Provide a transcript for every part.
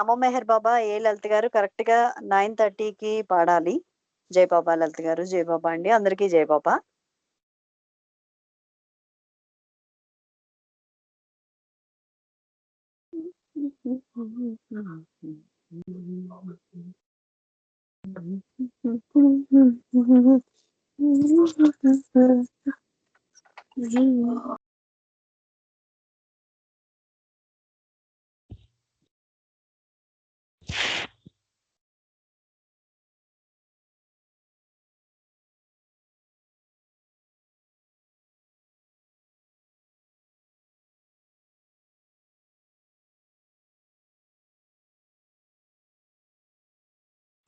నమో మెహర్ బాబా ఏ లలిత గారు కరెక్ట్ గా 9:30కి పాడాలి. జై బాబా లలిత గారు, జై బాబా అండి, అందరికీ జై బాబా.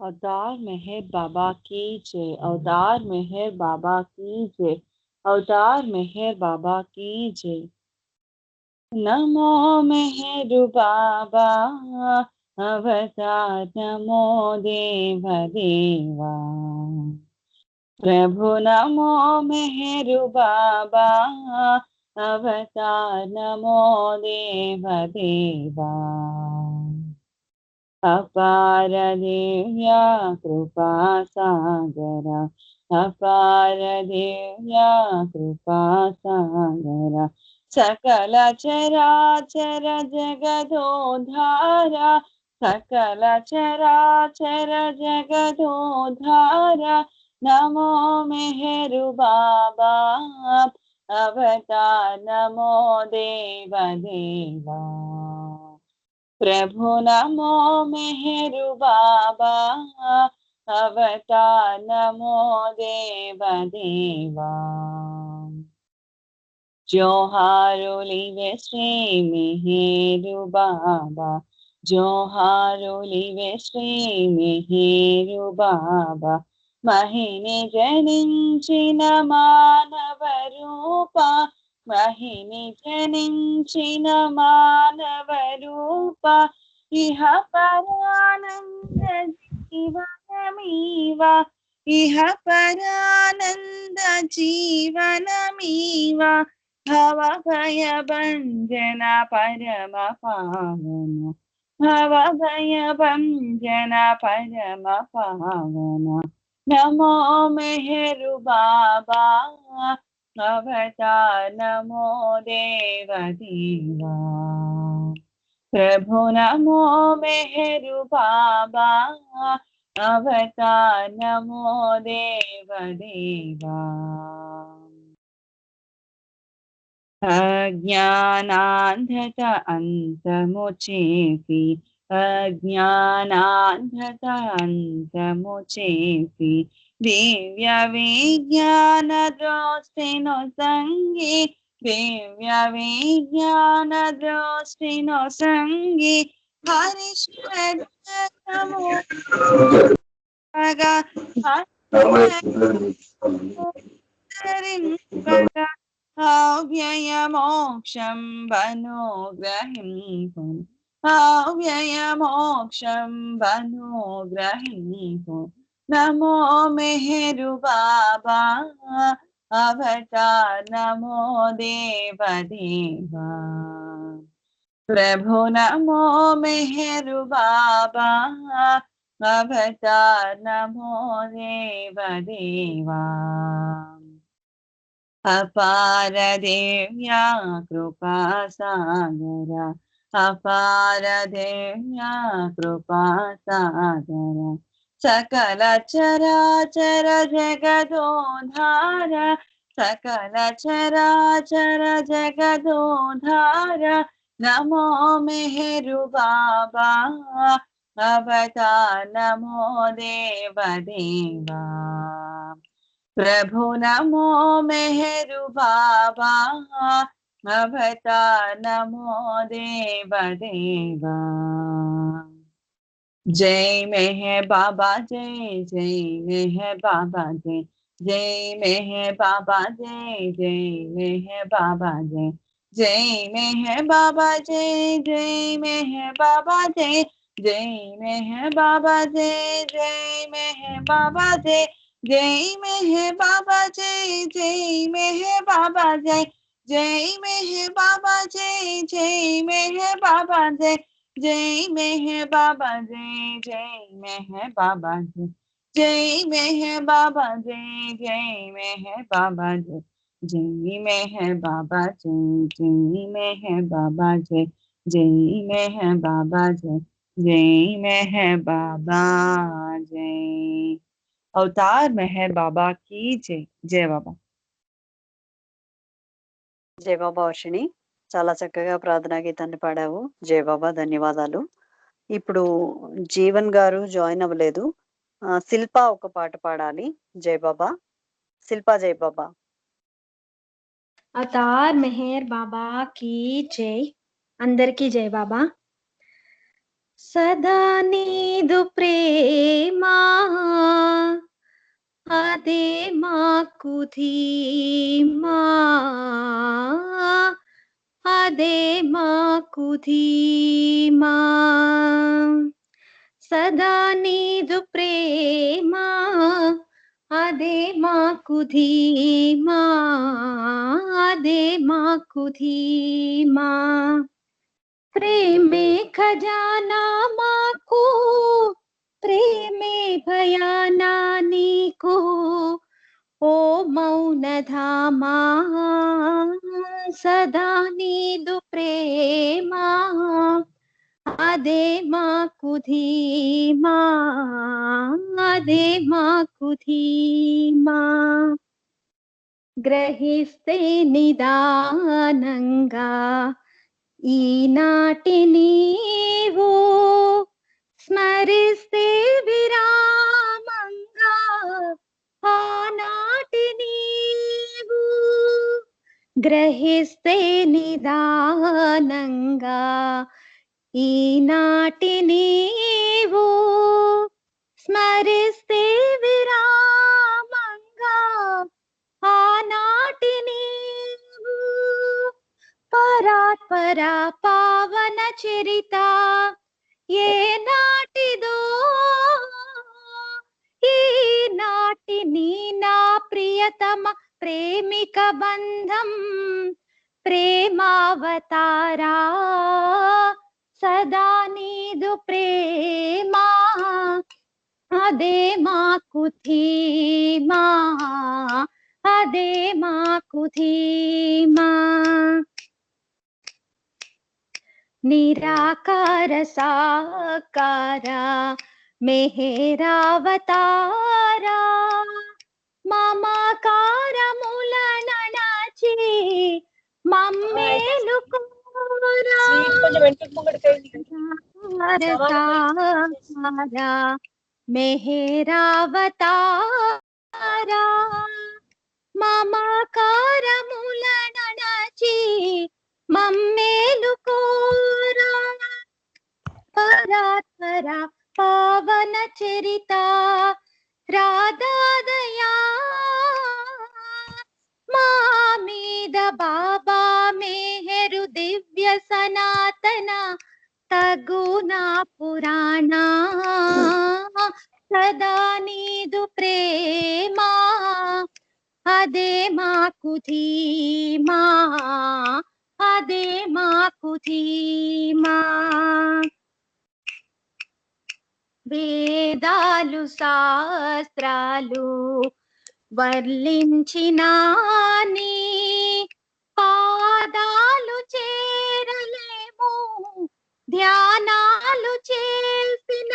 अवतार मेहर बाबा की जय, अवतार मेहर बाबा की जय, अवतार मेहर बाबा की जय। नमो मेहरु बाबा अवतार, नमो देव देवा प्रभु, नमो मेहरु बाबा अवतार, नमो देव देवा अपार दिव्या कृपा सागर, अपार दिव्या कृपा सागर सकल चराचर जगदोधारा, सकल चराचर जगदोधारा नमो मेहरु बाबा अवतार, नमो देव देवा प्रभु, नमो मेहरु बाबा अवतार, नमो देव देवा जोहारुलिवे श्री मेहरु बाबा, जोहारुलिवे श्री मेहरु बाबा महिनि जनिंचिन मानव रूपा, महिनि जनिंचिन मानव रूपा इह परानंद जीवनमीवा, इह परानंद जीवनमीवा भव भय भंजन परम पावन, भव भय भंजन परम पावन नमो मेहरु बाबा अवतार, नमो देव देवा प्रभु, नमो मेहरु बाबा अवतार, नमो देव देवा अज्ञानान्धत अंतमुचेति, अज्ञानान्धत अंतमुचेति दिव्य विज्ञान दृष्टिनो संगी, दिव्य विज्ञान दृष्टिनो संगी हरिश्वर नमो अव्यय मोक्षं वनुग्रहीतुं, अव्यय मोक्षं वनुग्रहीतुं नमो मेहरु बाबा अवतार, नमो देव देवा प्रभु, नमो मेहरु बाबा अवतार, नमो देव देवा अपार दिव्या कृपा सागर, अपार दिव्या कृपा सागर सकल चराचर जगदोधार, सकल चराचर जगदोधार नमो मेहरु बाबा अवतार, नमो देव देवा प्रभु, नमो मेहरु बाबा अवतार, नमो देव देवा जय मेहर बाबा जय, जय मेहर बाबा जय, जय मेहर बाबा जय, जय मेहर बाबा जय, जय मेहर बाबा जय, जय मेहर बाबा जय, जय मेहर बाबा जय, जय मेहर बाबा जय, जय मेहर बाबा जय, जय मेहर बाबा जय, जय मेहर बाबा जय, जय मेहर बाबा जय, जय मेहर बाबा जय मेहर बाबा जय मेहर बाबा जय मेहर बाबा जय मेहर बाबा जय मेहर बाबा जय मेहर बाबा जय मेहर बाबा जय। अवतार मेहर बाबा की जय। जय बाबा। జై బాబా వర్షిణి, చాలా చక్కగా ప్రార్థనా గీతాన్ని పాడావు. జై బాబా, ధన్యవాదాలు. ఇప్పుడు జీవన్ గారు జాయిన్ అవ్వలేదు. శిల్ప ఒక పాట పాడాలి. జై బాబా. శిల్ప జై బాబా. అవతార్ మెహర్ బాబా की జై. అందరికీ జై బాబా. సదా నీదు ప్రేమ అదే మాకు ధీమా, అదే మాకు ధీమా. సదా నీదు ప్రేమ అదే మాకు ధీమా, అదే మాకు ధీమా. ప్రేమే ఖజానా మాకు, ప్రేమే భయానా నీకు, ఓ మౌనధామా. సదా నీదు ప్రేమ అదే మాకు ధీమా, అదే మాకు ధీమా. గ్రహిస్తే నిదానంగా ఈనాటి నీవు, స్మరిస్తే విరామంగా ఆనాటి నీవు. గ్రహిస్తే నిదానంగా ఈనాటి నీవు, స్మరిస్తే విరామంగా ఆనాటి నీవు. పరాత్పరా పావన చరిత ఏ నాటిదో, ఈ నాటి నీ నా ప్రియతమ ప్రేమిక బంధం ప్రేమావతారా. సదా నీదు ప్రేమ అదే మాకు ధీమా, అదే మాకు ధీమా. నిరాకార సాకార మెహరావతారా, మమకారముల నడచి మమ్మేలుకోరా. మెహరావతారా, మమకారముల నడచి మమ్మేలుకోరా. పరాత్పరా పావన చరిత రాధాదయా, మా మీద బాబా మేహరు దివ్య సనాతన తగునా పురాణ. సదా నీదు ప్రేమ అదే మాకు ధీమా, అదే మాకు ధీమా. వేదాలు శాస్త్రాలు వర్లించిన నీ పాదాలు చేరలేము, ధ్యానాలు చేసిన.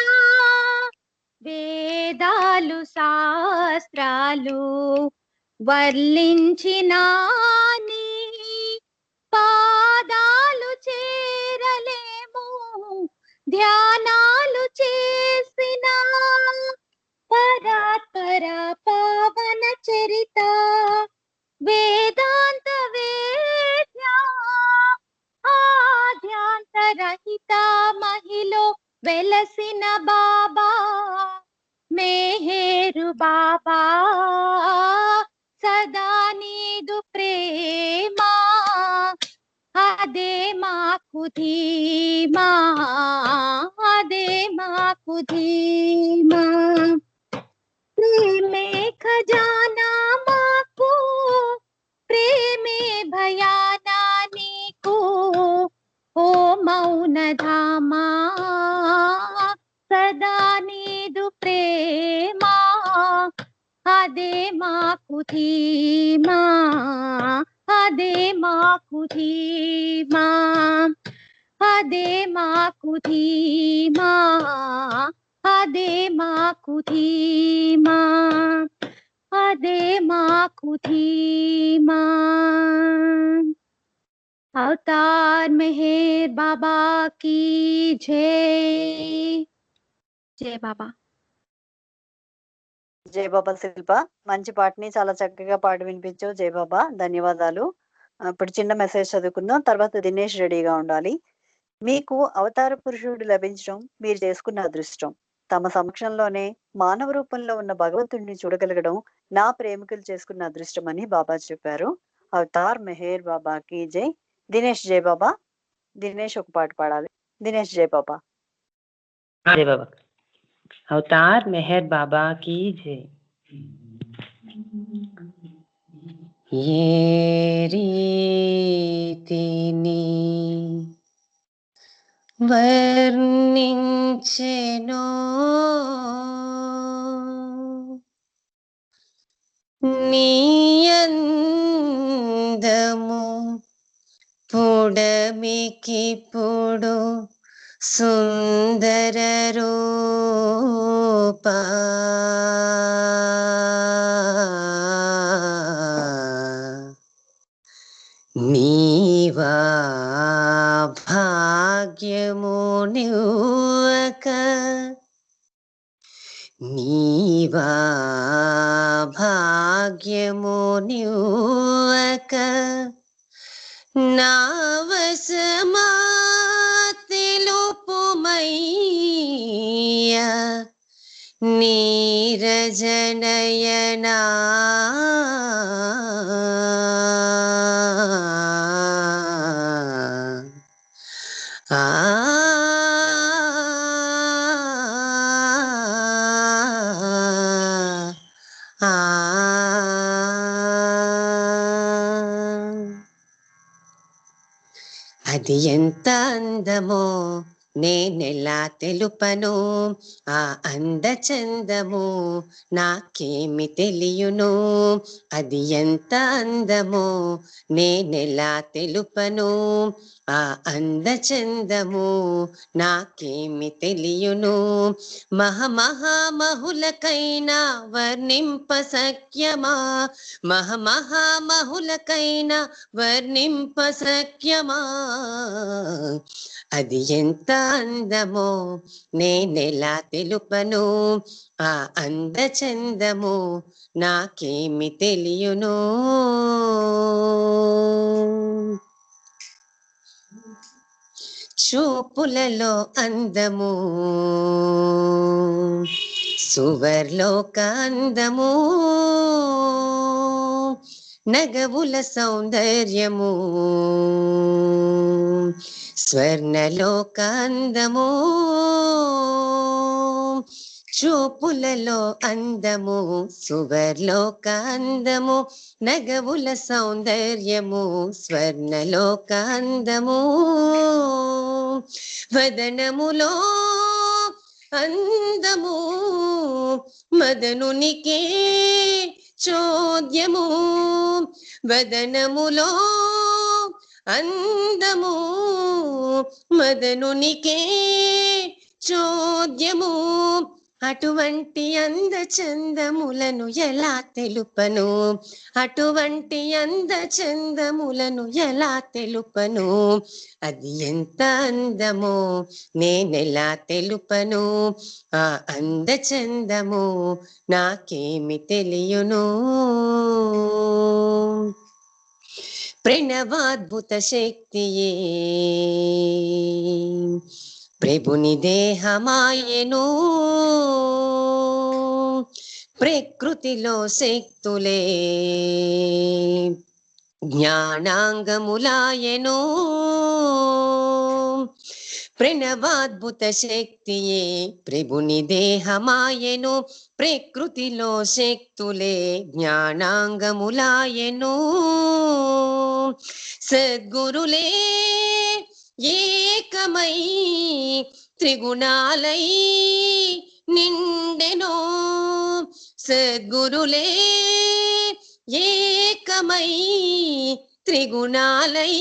వేదాలు శాస్త్రాలు వర్లించిన నీ పాదాలు చేరలేము, ధ్యానాలు చేసిన. పరాత్పర పావన చరిత వేదాంత వేద్య, ఆద్యాంతరహిత మహిలో వెలసిన బాబా మేహేరు బాబా. సదా నీదు ప్రేమ అదే మాకు ధీమా, అదే మాకు ధీమా. ప్రేమే ఖజానా మాకు, ప్రేమే భయానా నీకు, ఓ మౌనధామా. సదా నీదు ప్రేమ అదే మాకు ధీమా అదే మాకు ధీమా అదే మాకు ధీమా అదే మాకు ధీమా అదే మాకు ధీమా अवतार मेहर बाबा की जय जय बाबा జై బాబా శిల్ప, మంచి పాటని చాలా చక్కగా పాడి వినిపించావు. జై బాబా, ధన్యవాదాలు. ఇప్పుడు చిన్న మెసేజ్ చదువుకుందాం, తర్వాత దినేష్ రెడీగా ఉండాలి. మీకు అవతార పురుషుడు లభించడం మీరు చేసుకున్న అదృష్టం. తమ సమక్షంలోనే మానవ రూపంలో ఉన్న భగవంతుడిని చూడగలగడం నా ప్రేమికులు చేసుకున్న అదృష్టం అని బాబా చెప్పారు. అవతార్ మెహర్ బాబాకి జై. దినేష్ జై బాబా. దినేష్ ఒక పాట పాడాలి. దినేష్ జై బాబా. जय बाबा। अवतार मेहर बाबा की जय। ये रीतिनी వర్ణించెనో నీయందము పుడమికిప్పుడు సుందర రూపా నీవా భాగ్యము నివ్వక నీవా భాగ్యము నివ్వక నావసమా తెలుపుమయ్యా నీరజనయనా ఆ అది ఎంత అందమో నేనెలా తెలుపను, ఆ అందచందము నాకేమి తెలియను. అది ఎంత అందమో నేనెలా తెలుపను, ఆ అందచందము నాకేమి తెలియను. మహమహామహులకైనా వర్ణింప సఖ్యమా, మహమహామహులకైనా వర్ణింప సఖ్యమా. అది ఎంత అందమో నేనెలా తెలుపను, ఆ అందచందము నాకేమి తెలియను. చూపులలో అందము సువర్లోక అందము, నగవుల సౌందర్యము స్వర్ణలోక అందము. చూపులలో అందము సువర్లోక అందము, నగవుల సౌందర్యము స్వర్ణలోక అందము. వదనములో అందము మదనునికే చోద్యము, వదనములో అందము మదనునికే చోద్యము. అటువంటి అందచందములను ఎలా తెలుపను, అటువంటి అందచందములను ఎలా తెలుపను. అది ఎంత అందమో నేనెలా తెలుపను, ఆ అందచందము నాకేమి తెలియను. ప్రణవాద్భుత శక్తియే ప్రభుని దేహమాయెను, ప్రకృతిలో శక్తులే జ్ఞానాంగములాయెను. ప్రణవాద్భుత శక్తియే ప్రభుని దేహమాయెను, ప్రకృతిలో శక్తులే జ్ఞానాంగములాయెను. సద్గురులే ఏకమై త్రిగుణాలై నిండెనో సద్గురులే ఏకమై త్రిగుణాలై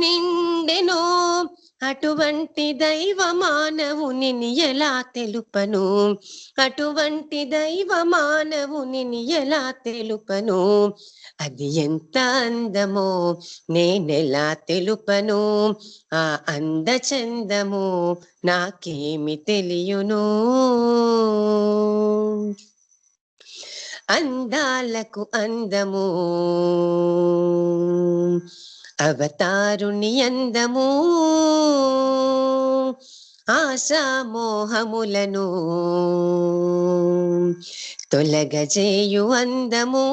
నిండెనో అటువంటి దైవ మానవుని ఎలా తెలుపను అటువంటి దైవ మానవుని ఎలా తెలుపను అది ఎంత అందమో నేనెలా తెలుపను ఆ అందచందము నాకేమి తెలియును అందాలకు అందము అవతారుని అందము ఆశామోహములను తొలగజేయు అందము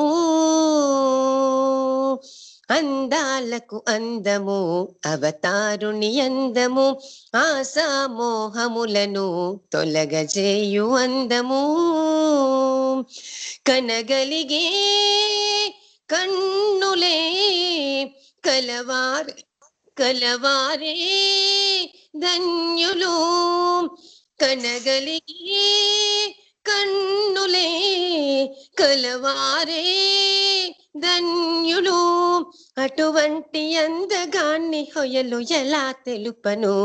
అందాలకు అందము అవతారుని అందము ఆశామోహములను తొలగజేయు అందము కనగలిగే కన్నులే కలవారే ధన్యులు కనగలిగే కన్నులే కలవారే ధన్యులు అటువంటి అందగాన్ని హొయలు ఎలా తెలుపను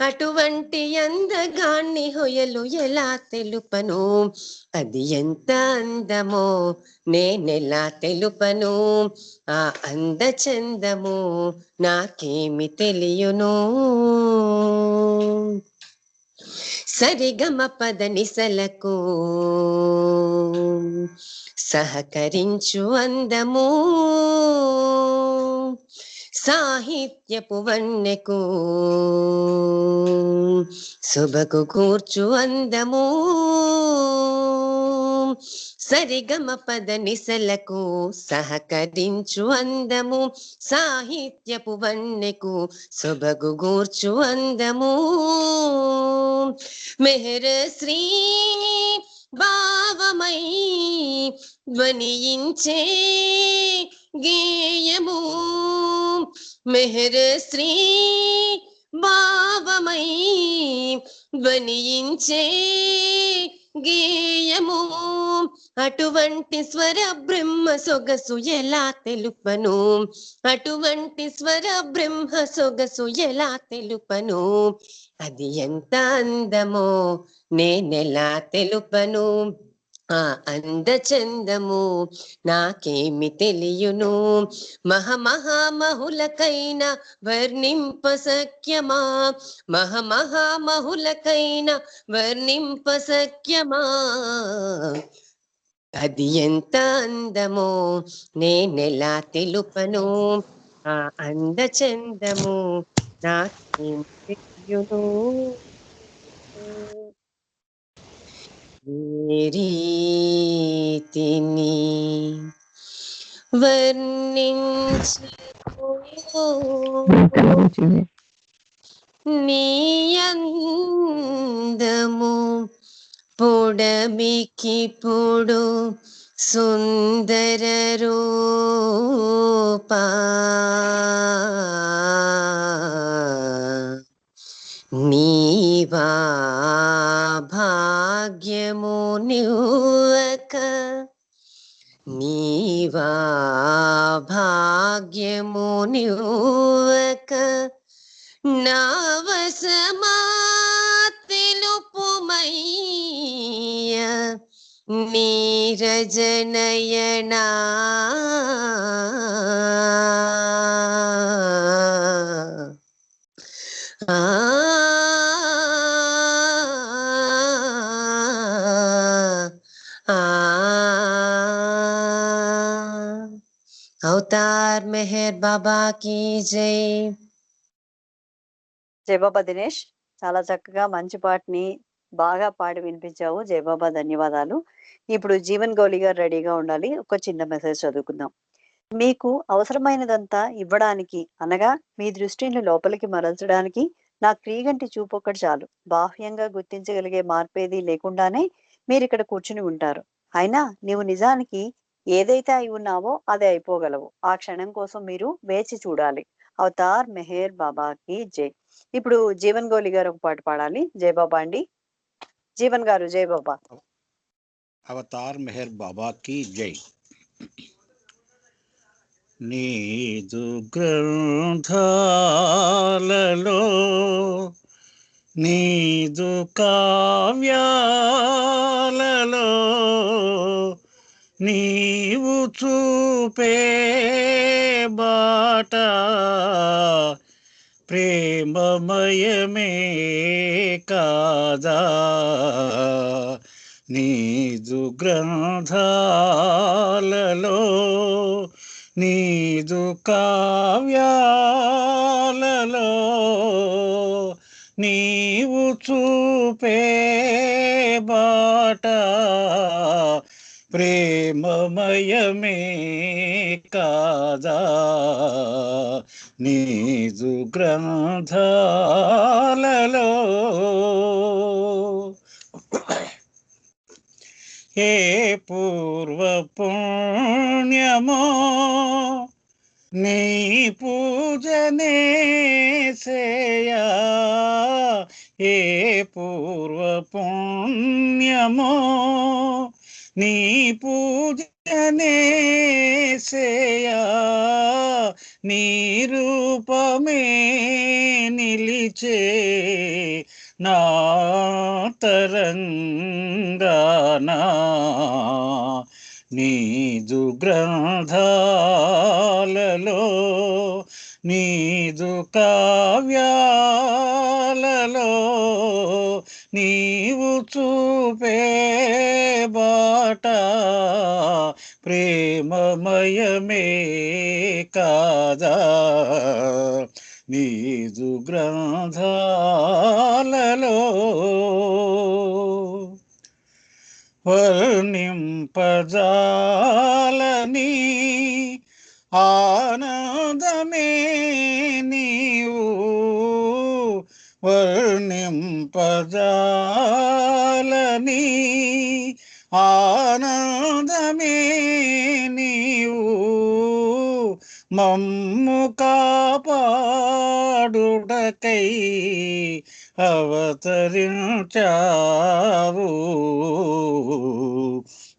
అటువంటి అందగాన్ని హొయలు ఎలా తెలుపను అది ఎంత అందమో నేనెలా తెలుపను ఆ అందచందము నాకేమి తెలియును సరిగమ పద నిసలకు సహకరించు అందము సాహిత్యపు వన్నెకు శుభకు కూర్చు అందము సరిగమ పద నిసలకు సహకరించు అందము సాహిత్యపు వన్నెకు శుభగు గూర్చు అందము మెహర శ్రీ భావమై ధ్వనించే గేయము మెహర శ్రీ భావమై ధ్వనించే గేయము అటువంటి స్వర బ్రహ్మ సొగసు ఎలా తెలుపను అటువంటి స్వర బ్రహ్మ సొగసు ఎలా తెలుపను అది ఎంత అందమో నేనెలా తెలుపను ఆ అందచందము నాకేమి తెలియును మహమహామహులకైన వర్ణింప సఖ్యమా మహమహామహులకైన వర్ణింప సఖ్యమా అది ఎంత అందమో నేనెలా తెలుపను ఆ అందచందము నాకేమి తెలియును రీతిని వర్ణించు నీ అందము పొడమికి పొడు సుందర రూపా నీవా భాగ్యము నివ్వక నీవా భాగ్యము నివ్వక నావసమా తెలుపుమయ్య నీరజనయనా అవతార్ మెహర్ బాబా की జై జయబాబా దినేష్, చాలా చక్కగా మంచి పాటని బాగా పాడి వినిపించావు. జయబాబా ధన్యవాదాలు. ఇప్పుడు జీవన్ గౌలి గారు రెడీగా ఉండాలి. ఒక చిన్న మెసేజ్ చదువుకుందాం. మీకు అవసరమైనదంతా ఇవ్వడానికి అనగా మీ దృష్టిని లోపలికి మరల్చడానికి నా క్రీగంటి చూపు ఒక్కటి చాలు. బాహ్యంగా గుర్తించగలిగే మార్పేది లేకుండానే మీరు ఇక్కడ కూర్చుని ఉంటారు. అయినా నీవు నిజానికి ఏదైతే అయి ఉన్నావో అదే అయిపోగలవు. ఆ క్షణం కోసం మీరు వేచి చూడాలి. అవతార్ మెహర్ బాబాకి జై. ఇప్పుడు జీవన్ గోలి గారు ఒక పాట పాడాలి. జై బాబా అండి. జీవన్ గారు జై బాబా. అవతార్ మెహర్ బాబా కి జై. నీదు గ్రంథాలలో నీదు కావ్యాలలో నీవు చూపే బాట ప్రేమమయమే కాదా. నీదు గ్రంథాలలో నీదు కావ్యాలలో నీవు చూపే బాట ప్రేమమయమే కాదా. నీదు గ్రంథాలలో ఏ పూర్వ పుణ్యమో నీ పూజనే సేయా. ఏ పూర్వ పుణ్యమో నీ పూజనే సేయా. నీ రూపమే నిలిచే నా తరంగానా. నీదు గ్రంథాలలో నీదు కావ్యాలలో నీవు చూపే బాట ప్రేమమయమే కాదా. నీదు గ్రంథాలలో వర్ణింపజాలని ఆనందమే నీవు. వర్ణింపజాలని ఆనందమే నీవు. మమ్ము కాపాడుటకై అవతరించావు.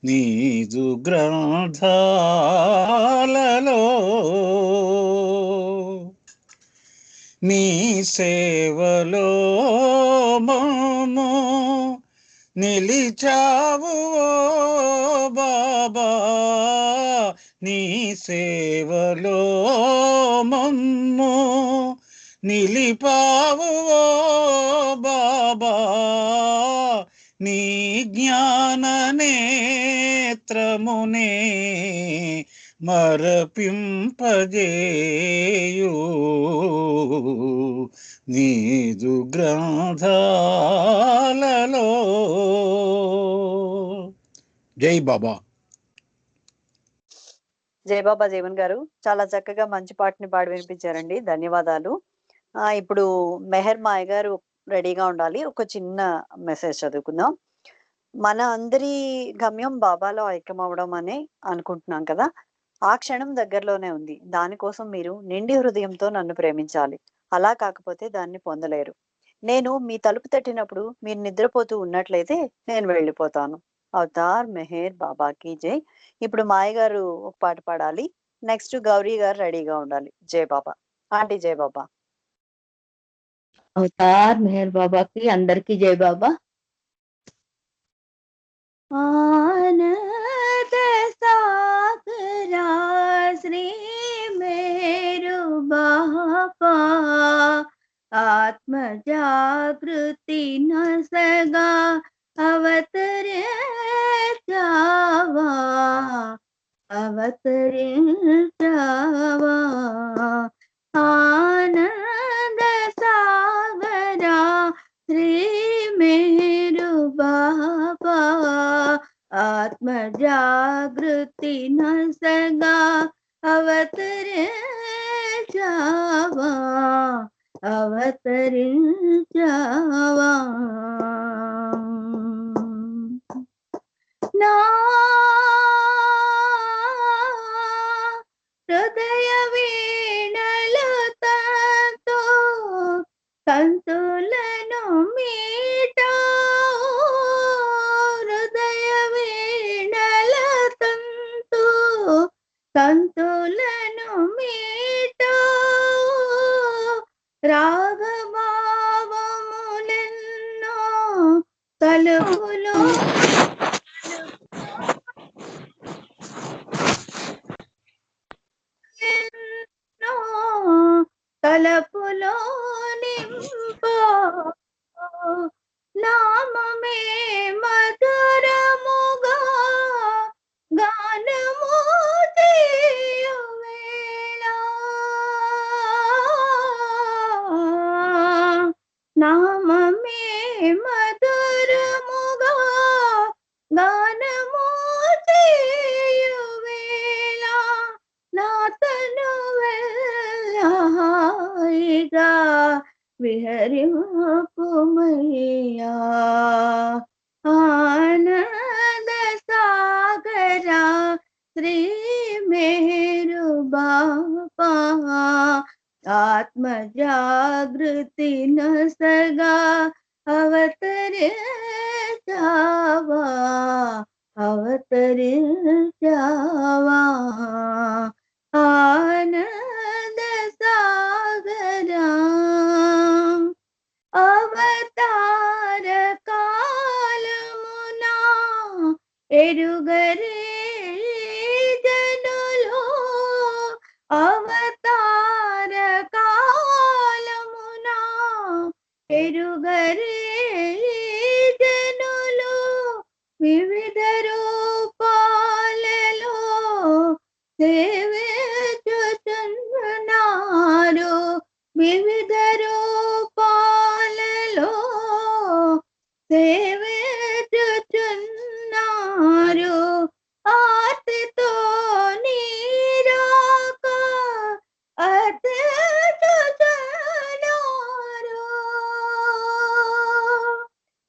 నీదు గ్రంథాలలో నీ సేవలో మమ్ము నిలిచావు ఓ బాబా. నీ సేవలో మమ్ము నిలిపావు ఓ బాబా. నీ జ్ఞాన నేత్రమునే మరపింపజేయు. నీదు గ్రంథాలలో. జై బాబా. జై బాబా జీవన్ గారు చాలా చక్కగా మంచి పాటని పాడి వినిపించారండి. ధన్యవాదాలు. ఇప్పుడు మెహర్ మాయ గారు రెడీగా ఉండాలి. ఒక చిన్న మెసేజ్ చదువుకుందాం. మన అందరి గమ్యం బాబాలో ఐక్యమవడం అని అనుకుంటున్నాం కదా. ఆ క్షణం దగ్గరలోనే ఉంది. దానికోసం మీరు నిండి హృదయంతో నన్ను ప్రేమించాలి. అలా కాకపోతే దాన్ని పొందలేరు. నేను మీ తలుపు తట్టినప్పుడు మీరు నిద్రపోతూ ఉన్నట్లయితే నేను వెళ్ళిపోతాను. అవతార్ మెహర్ బాబాకి జై. ఇప్పుడు మాయ గారు ఒక పాట పాడాలి. నెక్స్ట్ గౌరీ గారు రెడీగా ఉండాలి. జై బాబా. ఆంటీ జై బాబా. అవతార్ మెహర్ బాబాకి అందరికీ జై బాబా. ఆనంద సాగరా శ్రీ మేరు బాబా ఆత్మ జాగృతి నసగా అవతరే జావా. అవతరే జావా. ఆనంద సాగరా శ్రీ మేరు బాబా ఆత్మ జాగృతి నసగా అవతరే జావా. అవతరే జావా. నా హృదయ వీణలతో సంతులను మీటో రాగభావములెన్నో తలుపులో ఎన్నో తలపులో నింపో నామమే మధురముగా గానము చేయువేళ నామమే మధురముగా గానము చేయువేళ నా తనువెల్ల హాయిగా విహరింపుమయ్యా ఆనంద సాగరా శ్రీ మేరు బాపా ఆత్మ జాగృతి నసగా అవతరించావా అవతరించావా ఆనంద సాగరా అవతార కాలమునా ఎరుగరే జనులు అవతార కాలమునా ఎరుగరే జనులు వివిధ రూపాలలో సేవించుచున్నారు వివిధ రూపాలలో సేవించుచున్నారు ఆర్తితో నీరాక అర్థించుచున్నారు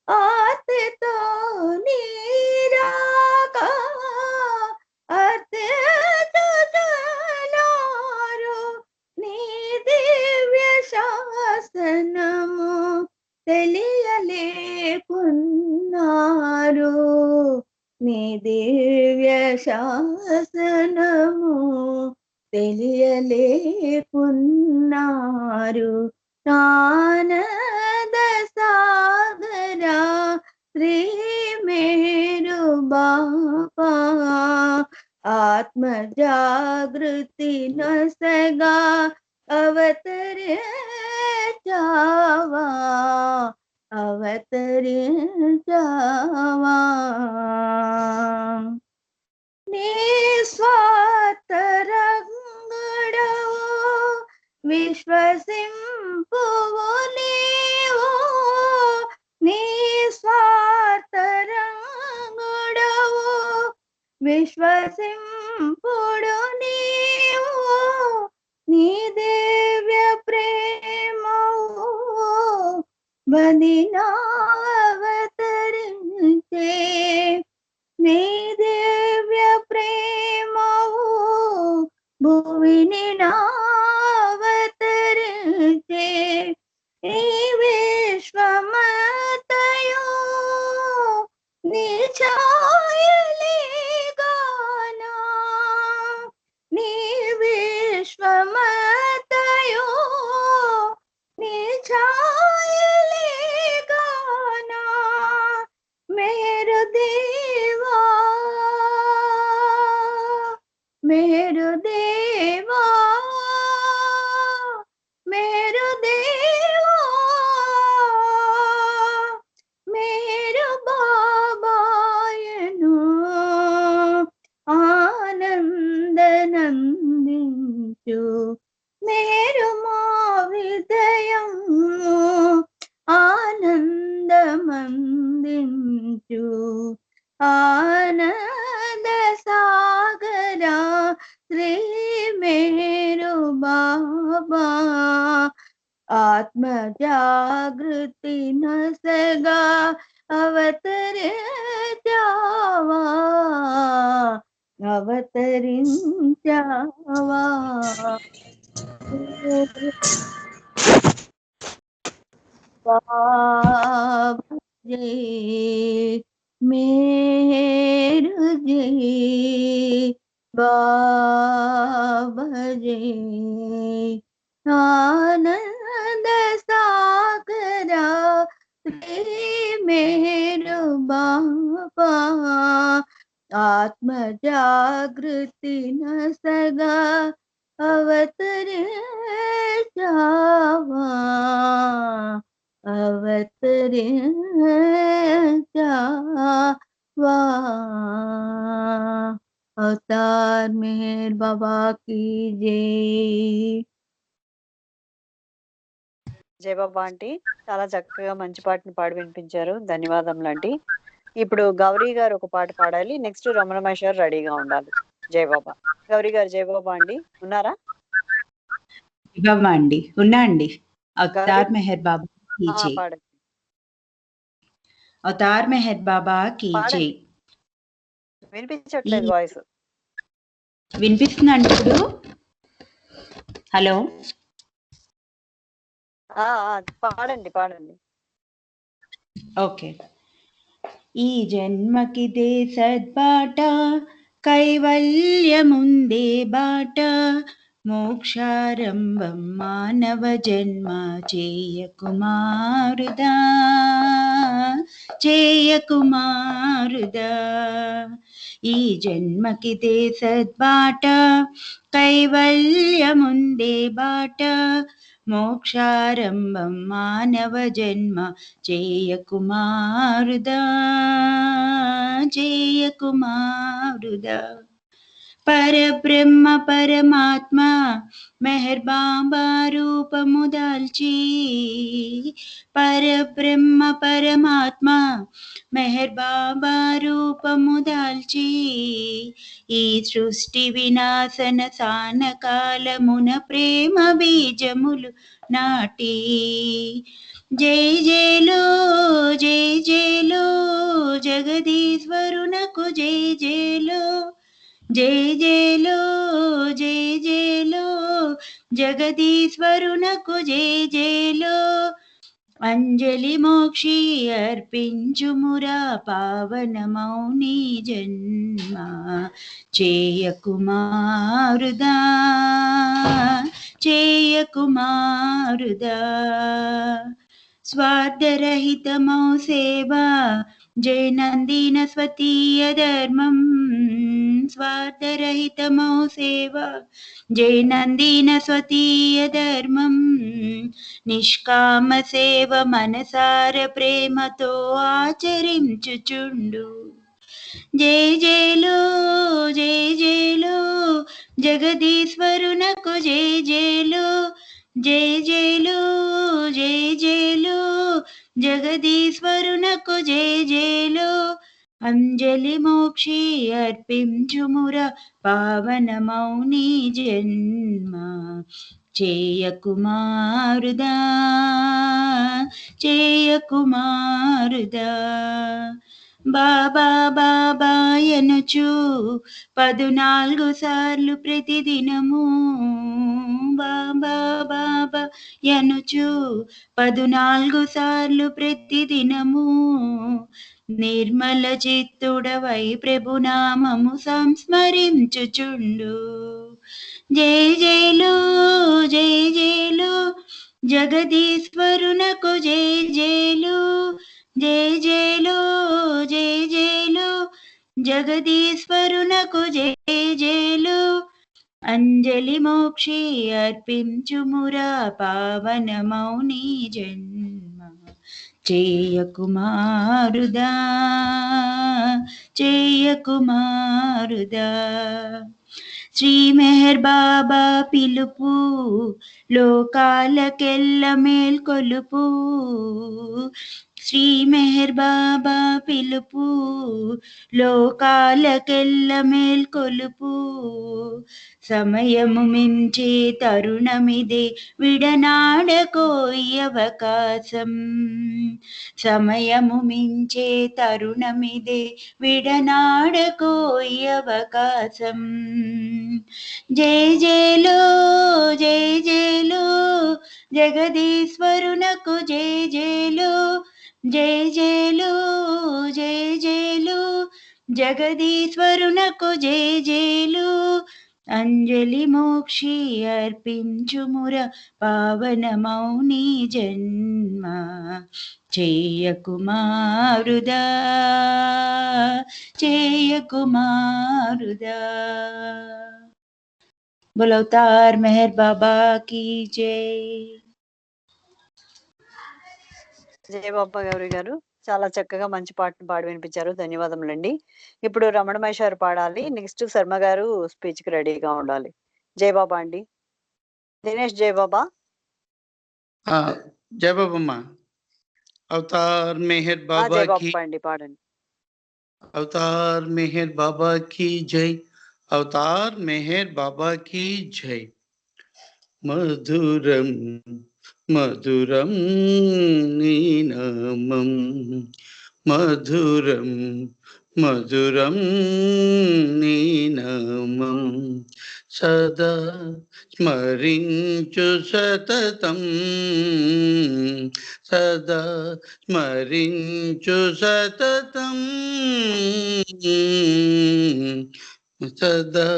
ఆర్తితో నీరాక అర్థించుచున్నారు నీ దివ్య శాసనము తెలియలేకున్నారు నీ దివ్య శాసనము తెలియలేకున్నారు ఆనంద సాగరా శ్రీ మేరు బాపా ఆత్మ జాగృతి నసగా అవతరించావా అవతరించావా నిస్వార్థరంగుడవు విశ్వసింపువు నీవు నిస్వార్థరంగుడవు విశ్వసింపుడు నీవు నీ దివ్య ప్రేమవు బదినావతరించే నీ దివ్య ప్రేమవు భువిని నావతరించే నీ విశ్వమతయో నీ ఛాయలేగానా నీ విశ్వమతయో నీ ఛాయలేగానా మేరు దేవా మేరు దేవా మేరు దేవా మేరు బాబాయను ఆనందనందించు మేరు మా విదయం ఆనందమందించు ఆనంద సాగరా శ్రీ మేరు బాబా ఆత్మ జాగృతి నసగా అవతరించావా అవతరించావా बाबा जय मेरु जय बाबा जय आनंद सागरा रे मेरे बाबा आत्म जागृति न सगा अवतरे जावा अवतरे जावा अवतार मेहर बाबा की जय జై బాబా ఆంటీ చాలా చక్కగా మంచి పాటను పాడి వినిపించారు. ధన్యవాదములు ఆంటీ. ఇప్పుడు గౌరీ గారు ఒక పాట పాడాలి. నెక్స్ట్ రమణ మహేష్ గారు రెడీగా ఉండాలి. జై బాబా. గౌరీ గారు జై బాబా అండి ఉన్నారా? బాబా అండి ఉన్నా అండి. గౌరీ అవతార్ మెహర్ బాబా की ఆ, जय పాడండి అవతార్ మెహర్ బాబా की जय పాడండి. వినిపించట్లేదు వాయిస్. వినిపిస్తుందండి ఇప్పుడు? హలో పాడండి పాడండి. ఓకే. ఈ జన్మకిదే సద్బాట కైవల్యముందే బాట మోక్షారంభం మానవ జన్మ చేయకుమారుదా చేయకుమారుదా ఈ జన్మకిదే సద్బాట కైవల్యముందే బాట మోక్షారంభం మానవ జన్మ చేయకుమారుదా చేయకుమారుదా పరబ్రహ్మ పరమాత్మ మెహర్ బాబా రూపము దాల్చి పరబ్రహ్మ పరమాత్మ మెహర్ బాబా రూపము దాల్చి ఈ సృష్టి వినాశన సానకాలమున ప్రేమ బీజములు నాటి జై జయలో జై జయలో జగదీశ్వరునకు జై జయలో జై జయలో జై జయలో జగదీశ్వరునకు జై జయలో అంజలి మోక్షి అర్పించుమురా పావన మౌని జన్మ చేయకుమారుదా చేయకుమారుదా స్వార్థరహితమౌ సేవా జైనందిన స్వతీయ ధర్మం స్వార్థరహితమౌ సేవా జైనందిన స్వతీయ ధర్మం నిష్కామ సేవ మనసార ప్రేమతో ఆచరించుచుండు జై జయలో జై జయలో జగదీశ్వరునకు జై జయలో జై జయలో జై జయలో జగదీశ్వరునకు జై జయలో అంజలి మోక్షి అర్పించుమురా పావన మౌని జన్మ చేయకుమారుదా చేయకుమారుదా బాబా బాబా ఎనుచు 14 సార్లు ప్రతిదినము బాబా బాబా ఎనుచు 14 సార్లు ప్రతిదినము నిర్మల చిత్తుడవై ప్రభునామము సంస్మరించుచుండు జై జయలో జై జయలో జగదీశ్వరునకు జై జయలో జై జయలో జై జయలో జగదీశ్వరునకు జై జయలో అంజలి మోక్షి అర్పించుమురా పావన మౌని జన్మ చేయకుమారుదా చేయకుమారుదా శ్రీ మెహర్ బాబా పిలుపు లోకాలకెల్ల మేల్కొలుపు శ్రీ మెహర్ బాబా పిలుపు లోకాలకెల్ల మేల్కొలుపు సమయము మించే తరుణమిదే విడనాడకోయి అవకాశం సమయము మించే తరుణమిదే విడనాడకోయి అవకాశం జై జయలో జై జయలో జగదీశ్వరునకు జై జయలో జై జయలో జై జయలో జగదీశ్వరునకు జై జయలో అంజలి మోక్షి అర్పించుముర పావనమౌని జన్మ చేయకుమారుదా చేయకుమారుదా. बोलो अवतार मेहर बाबा की जय. జయ బాబా గౌరి గారు చాలా చక్కగా మంచి పాటను పాడి వినిపించారు. ధన్యవాదములండి. ఇప్పుడు రమణ మహేష్ గారు పాడాలి. నెక్స్ట్ శర్మ గారు స్పీచ్ కి రెడీగా ఉండాలి. జయ బాబా అండి. దినేష్ జయ బాబా. జయ బాబమ్మ. అవతార్ మెహర్ బాబా జయ की బాబా అండి పాడండి. अवतार मेहर बाबा की जय. अवतार मेहर बाबा की जय. मधुरम मधुरम नी नामम मधुरम मधुरम నీ నామం సదా స్మరించు సతతం సదా స్మరించు సతతం సదా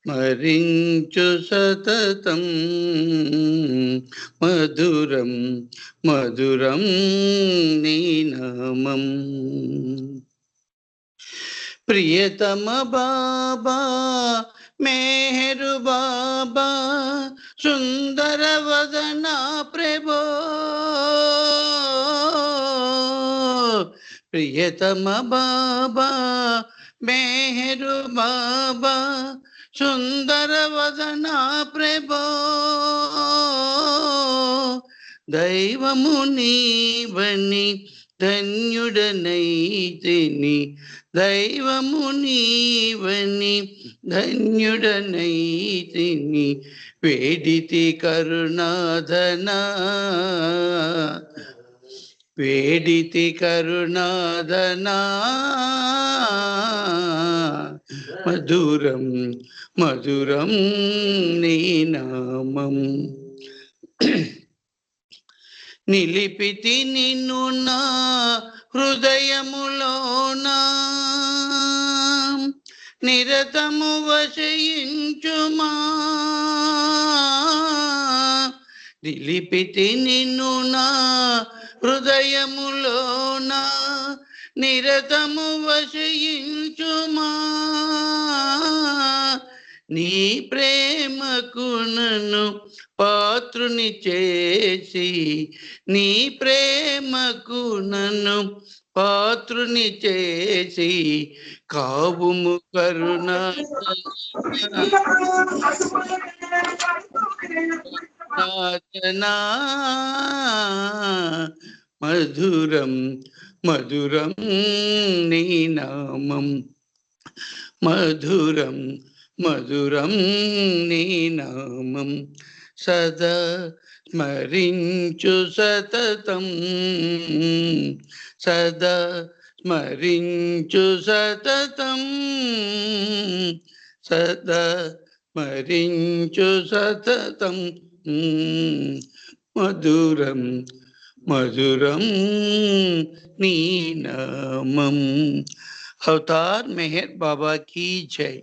స్మరించు సతతం మధురం మధురం నీ నామం. ప్రియతమ బాబా మెహరు బాబా సుందర వదన ప్రభో. ప్రియతమ బాబా మెహరు బాబా సుందర వదన ప్రభో. దైవము నీవని ధన్యుడనైతిని దైవము నీవని ధన్యుడనైతిని వేడితి కరుణాధనా వేడితి కరుణాధనా. మధురం మధురం నీ నామం. నిలిపితి నిన్ను నా హృదయములోనా నిరతము వశయించుమా. నిలిపితి నిన్ను నా హృదయములోనా నిరతము వశయించుమా. నీ ప్రేమకు నన్ను పాత్రుని చేసి నీ ప్రేమకు నన్ను పాత్రుని చేసి కావుము కరుణాచనా. మధురం మధురం నీ నామం మధురం మధురం నీ నామం సదా స్మరించు సతతం సదా స్మరించు సతతం సదా స్మరించు సతతం మధురం మధురం నీ నామం. అవతార్ మెహర్ బాబా की जय.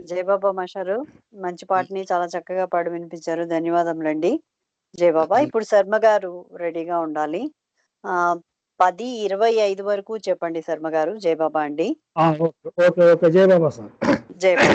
జయ బాబా మాస్టారు మంచి పాటని చాలా చక్కగా పాడి వినిపించారు. ధన్యవాదములండి జయ బాబా. ఇప్పుడు శర్మ గారు రెడీగా ఉండాలి. 10:25 వరకు చెప్పండి శర్మ గారు. జయ బాబా అండి. ఓకే ఓకే జయ బాబా సార్. జయ బాబా.